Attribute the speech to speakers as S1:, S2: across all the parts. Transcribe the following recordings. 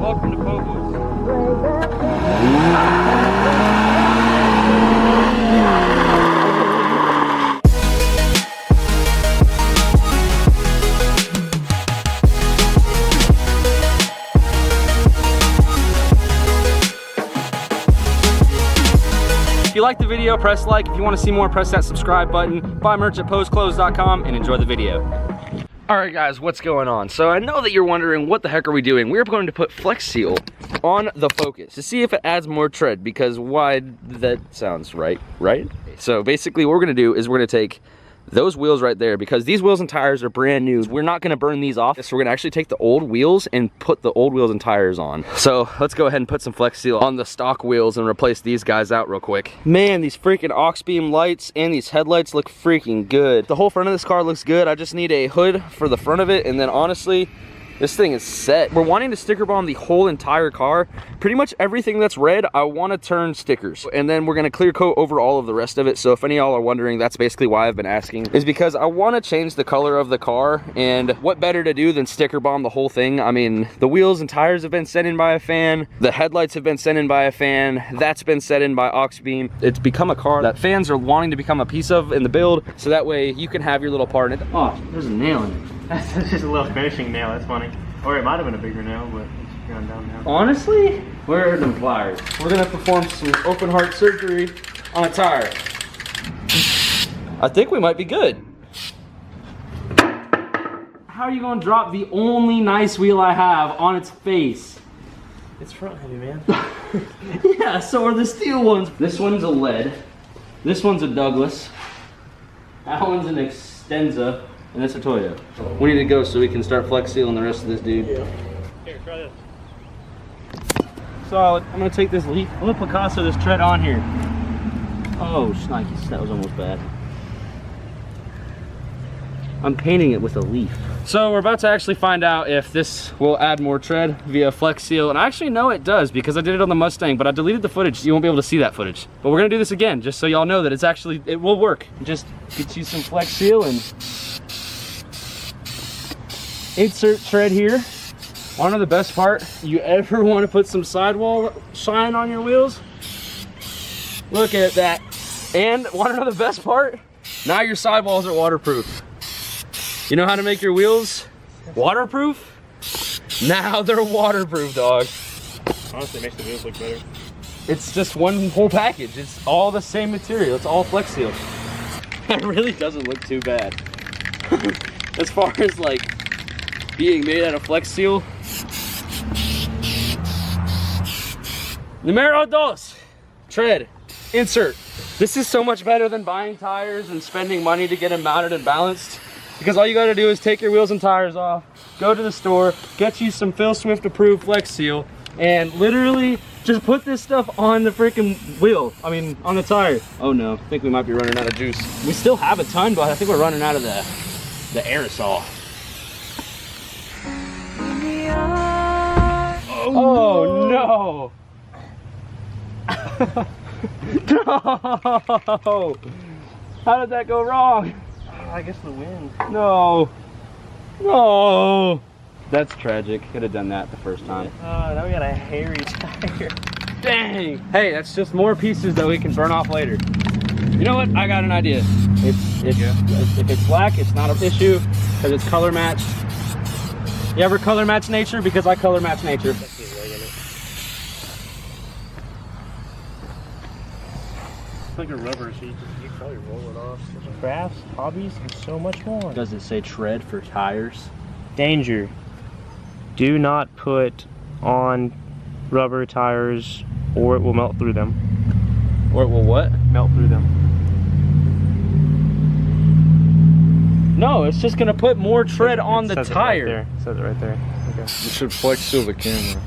S1: welcome to Pogo's. If you like the video, press like. If you want to see more, press that subscribe button. Buy merch at poseclothes.com and enjoy the video. Alright guys, what's going on? So I know that you're wondering what the heck are we doing? We're going to put Flex Seal on the Focus to see if it adds more tread, because why, that sounds right? So basically what we're going to do is we're going to take those wheels right there, because these wheels and tires are brand new. We're not going to burn these off, so we're going to actually take the old wheels and put the old wheels and tires on. So let's go ahead and put some Flex Seal on the stock wheels and replace these guys out real quick. Man, these freaking aux beam lights and these headlights look freaking good. The whole front of this car looks good. I just need a hood for the front of it, and then honestly, this thing is set. We're wanting to sticker bomb the whole entire car. Pretty much everything that's red, I want to turn stickers. And then we're going to clear coat over all of the rest of it. So if any of y'all are wondering, that's basically why I've been asking. Is because I want to change the color of the car. And what better to do than sticker bomb the whole thing? I mean, the wheels and tires have been sent in by a fan. The headlights have been sent in by a fan. That's been sent in by aux beam. It's become a car that fans are wanting to become a piece of in the build. So that way you can have your little part in it. Oh, there's a nail in it.
S2: That's just a little finishing nail, that's funny. Or it might have been a bigger nail, but it's gone down now.
S1: Honestly, where are the pliers? We're gonna perform some open heart surgery on a tire. I think we might be good. How are you gonna drop the only nice wheel I have on its face?
S2: It's front heavy, man.
S1: Yeah, so are the steel ones. This one's a lead. This one's a Douglas. That one's an Extenza. And that's a Toyo. We need to go so we can start Flex Sealing the rest of this dude.
S2: Yeah. Here, try this.
S1: Solid. I'm gonna take this leaf. I'm gonna Picasso this tread on here. Oh, shnikes, that was almost bad. I'm painting it with a leaf. So we're about to actually find out if this will add more tread via Flex Seal. And I actually know it does, because I did it on the Mustang, but I deleted the footage, so you won't be able to see that footage. But we're gonna do this again, just so y'all know that it will work. Just get you some Flex Seal and insert tread here. Want to know the best part? You ever want to put some sidewall shine on your wheels? Look at that. And want to know the best part? Now your sidewalls are waterproof. You know how to make your wheels waterproof? Now they're waterproof, dog.
S2: Honestly, it makes the wheels look better.
S1: It's just one whole package. It's all the same material. It's all Flex Seal. It really doesn't look too bad. As far as like being made out of Flex Seal. Numero dos. Tread. Insert. This is so much better than buying tires and spending money to get them mounted and balanced. Because all you gotta do is take your wheels and tires off, go to the store, get you some Phil Swift approved Flex Seal, and literally just put this stuff on the freaking wheel. I mean, on the tire. Oh no, I think we might be running out of juice. We still have a ton, but I think we're running out of the aerosol. Oh no! No! How did that go wrong?
S2: I guess the wind.
S1: No! No! That's tragic. Could have done that the first time.
S2: Now we got a hairy tire.
S1: Dang! Hey, that's just more pieces that we can burn off later. You know what? I got an idea. If it's black, it's not an issue because it's color matched. You ever color match nature? Because I color match nature.
S2: It's like a rubber, so you probably roll it off. Crafts, hobbies, and so much more.
S1: Does it say tread for tires?
S2: Danger. Do not put on rubber tires or it will melt through them.
S1: Or it will what?
S2: Melt through them.
S1: No, it's just gonna put more tread on the tire.
S2: It says it right there. Okay.
S3: You should Flex Seal the camera.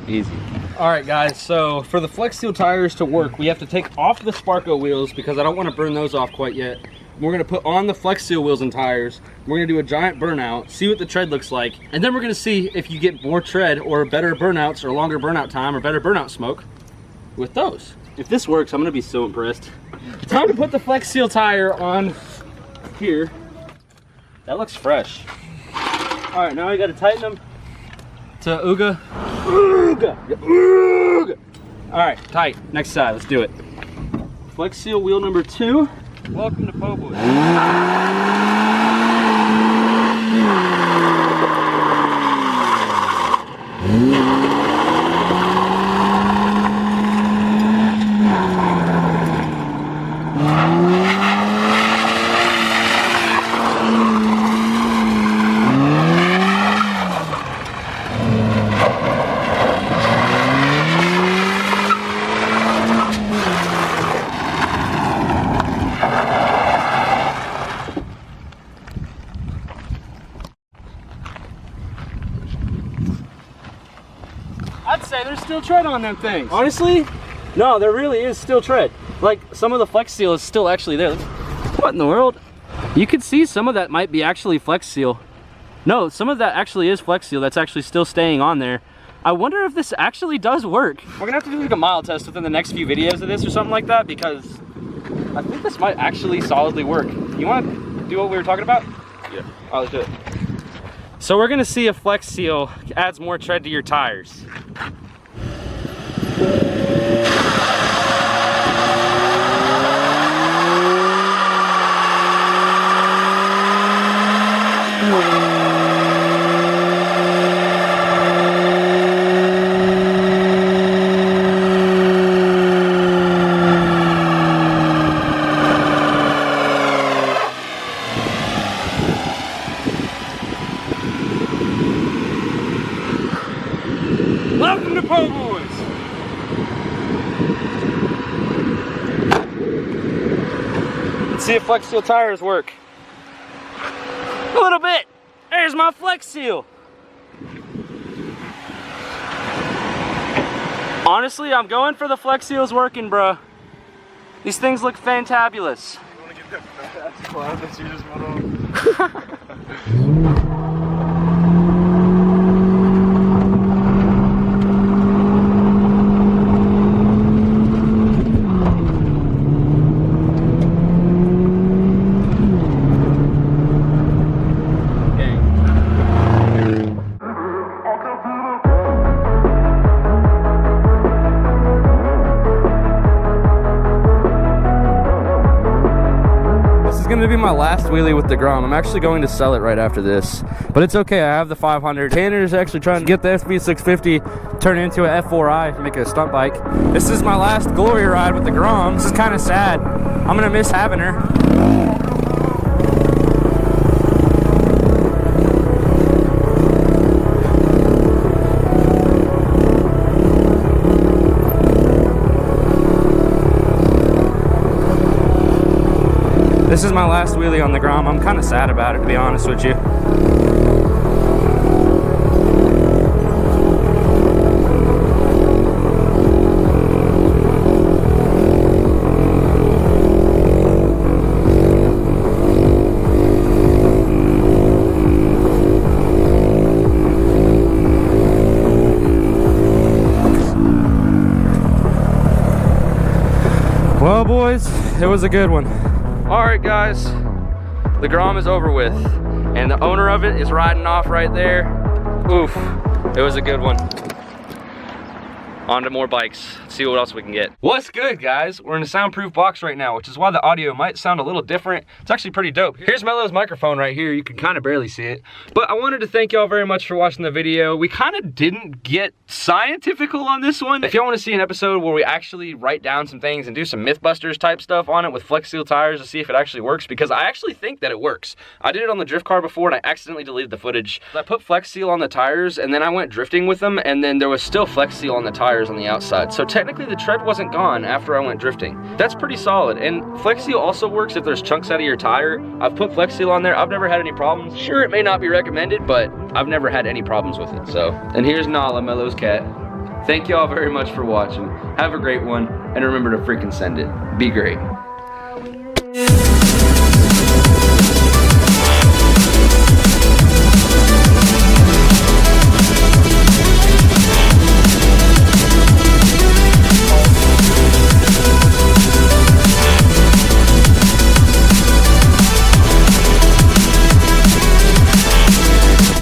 S1: Easy. All right, guys, so for the Flex Seal tires to work, we have to take off the Sparco wheels because I don't want to burn those off quite yet. We're gonna put on the Flex Seal wheels and tires. We're gonna do a giant burnout, see what the tread looks like, and then we're gonna see if you get more tread or better burnouts or longer burnout time or better burnout smoke with those. If this works, I'm gonna be so impressed. Time to put the Flex Seal tire on here. That looks fresh. All right, now we got to tighten them to Ooga. Ooga. Yep. Ooga. All right, tight. Next side, let's do it. Flex Seal wheel number 2. Welcome to Po Boys. I'd say there's still tread on them things. Honestly, no, there really is still tread. Like, some of the Flex Seal is still actually there. What in the world? You could see some of that might be actually Flex Seal. No, some of that actually is Flex Seal that's actually still staying on there. I wonder if this actually does work. We're gonna have to do like a mile test within the next few videos of this or something like that, because I think this might actually solidly work. You wanna do what we were talking about? Yeah. Oh, let's do it. So we're gonna see if Flex Seal adds more tread to your tires. Welcome to Po Boys! Let's see if Flex Seal tires work. A little bit! There's my Flex Seal! Honestly, I'm going for the Flex Seals working, bro. These things look fantabulous.
S3: You wanna get that fat ass cloud that you just went on?
S1: This is going to be my last wheelie with the Grom. I'm actually going to sell it right after this, but it's okay. I have the 500. Tanner is actually trying to get the SB650 turn into an F4i, make it a stunt bike. This is my last glory ride with the Grom. This is kind of sad. I'm going to miss having her. This is my last wheelie on the Grom. I'm kind of sad about it, to be honest with you. Well, boys, it was a good one. All right, guys, the Grom is over with, and the owner of it is riding off right there. Oof, it was a good one. On to more bikes. Let's see what else we can get. What's good, guys? We're in a soundproof box right now, which is why the audio might sound a little different. It's actually pretty dope. Here's Mello's microphone right here. You can kind of barely see it. But I wanted to thank y'all very much for watching the video. We kind of didn't get scientifical on this one. If y'all want to see an episode where we actually write down some things and do some Mythbusters type stuff on it with Flex Seal tires to see if it actually works, because I actually think that it works. I did it on the drift car before and I accidentally deleted the footage. I put Flex Seal on the tires and then I went drifting with them, and then there was still Flex Seal on the tires on the outside. So technically the tread wasn't gone after I went drifting. That's pretty solid. And Flex Seal also works if there's chunks out of your tire. I've put Flex Seal on there. I've never had any problems. Sure, it may not be recommended, but I've never had any problems with it. So, and here's Nala, Mello's cat. Thank y'all very much for watching. Have a great one, and remember to freaking send it. Be great.